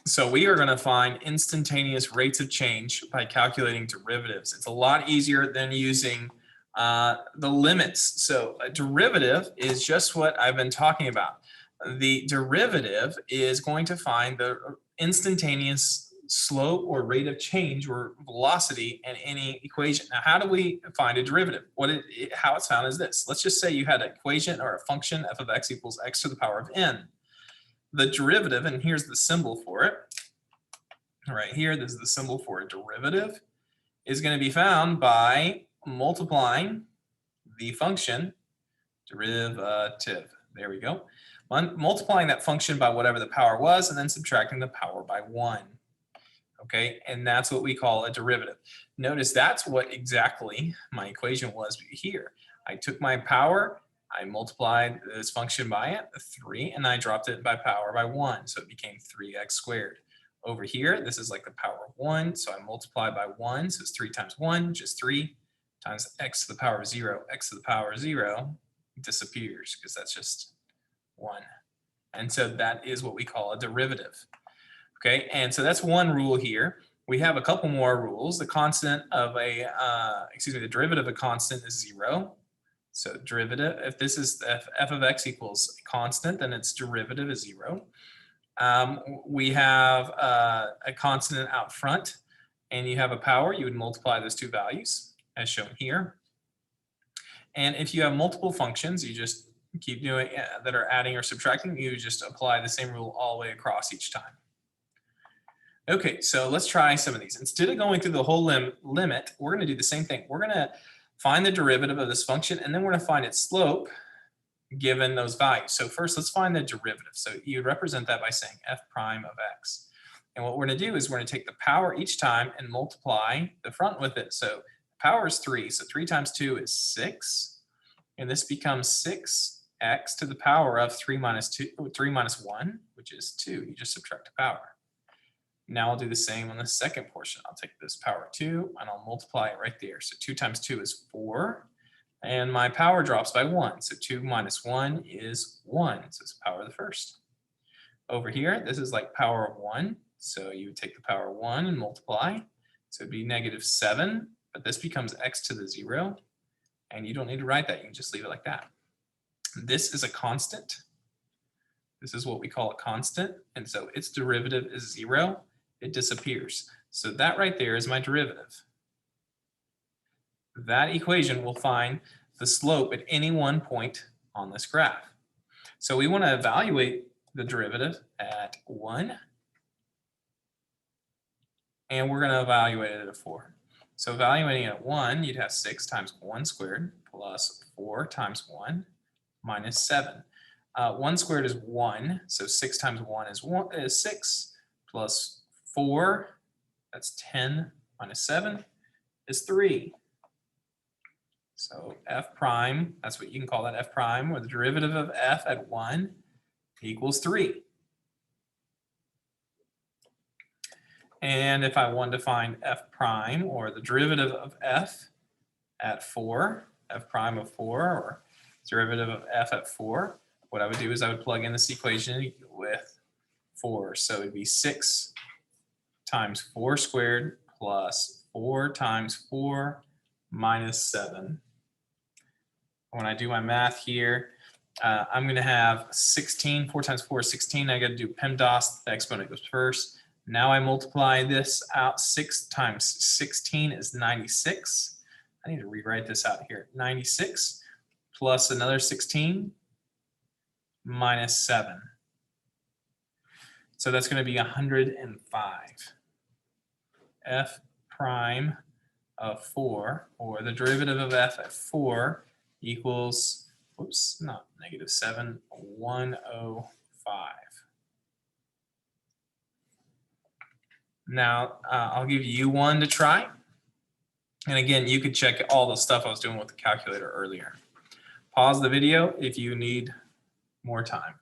So we are going to find instantaneous rates of change by calculating derivatives. It's a lot easier than using the limits. So a derivative is just what I've been talking about. The derivative is going to find the instantaneous slope or rate of change or velocity in any equation. Now, how do we find a derivative? How it's found is this. Let's just say you had an equation or a function f of x equals x to the power of n. The derivative, and here's the symbol for it. Right here, this is the symbol for a derivative, is going to be found by multiplying the function derivative. There we go. Multiplying that function by whatever the power was and then subtracting the power by 1. Okay, and that's what we call a derivative. Notice that's what exactly my equation was here. I took my power, I multiplied this function by it, 3, and I dropped it by power by 1, so it became 3x squared. Over here, this is like the power of 1, so I multiply by 1, so it's 3 times 1, which is 3, times x to the power of 0. X to the power of 0 disappears because that's just 1. And so that is what we call a derivative. Okay, and so that's one rule here. We have a couple more rules. The constant of the derivative of a constant is 0. So derivative, if this is f of x equals constant, then its derivative is 0. We have a constant out front, and you have a power. You would multiply those two values, as shown here. And if you have multiple functions, you just keep doing that are adding or subtracting. You just apply the same rule all the way across each time. Okay, so let's try some of these. Instead of going through the whole limit, we're going to do the same thing. We're going to find the derivative of this function, and then we're going to find its slope given those values. So first, let's find the derivative. So you represent that by saying f prime of x. And what we're going to do is we're going to take the power each time and multiply the front with it. So power is 3, so 3 times 2 is 6. And this becomes 6x to the power of 3 minus 1, which is 2. You just subtract the power. Now I'll do the same on the second portion. I'll take this power 2 and I'll multiply it right there. So 2 times 2 is 4. And my power drops by 1. So 2 minus 1 is 1. So it's the power of the first. Over here, this is like power of 1. So you would take the power of 1 and multiply. So it'd be -7. But this becomes x to the 0. And you don't need to write that. You can just leave it like that. This is a constant. This is what we call a constant. And so its derivative is 0. It disappears. So that right there is my derivative. That equation will find the slope at any one point on this graph. So we want to evaluate the derivative at 1. And we're going to evaluate it at 4. So evaluating at 1, you'd have 6 times 1 squared plus 4 times 1 minus 7. 1 squared is 1, so 6 times 1 is 6, plus 4, that's 10, minus 7 is 3. So f prime, that's what you can call that, f prime, or the derivative of f at 1 equals 3. And if I want to find f prime, or the derivative of f at 4, f prime of 4, or derivative of f at 4, what I would do is I would plug in this equation with 4. So it'd be 6 times 4 squared plus 4 times 4 minus 7. When I do my math here, I'm going to have 16. 4 times 4 is 16. I got to do PEMDAS. The exponent goes first. Now I multiply this out. 6 times 16 is 96. I need to rewrite this out here. 96 plus another 16 minus 7. So that's going to be 105. F prime of 4, or the derivative of f at 4 equals, oops, not -7, 105. Now, I'll give you one to try. And again, you could check all the stuff I was doing with the calculator earlier. Pause the video if you need more time.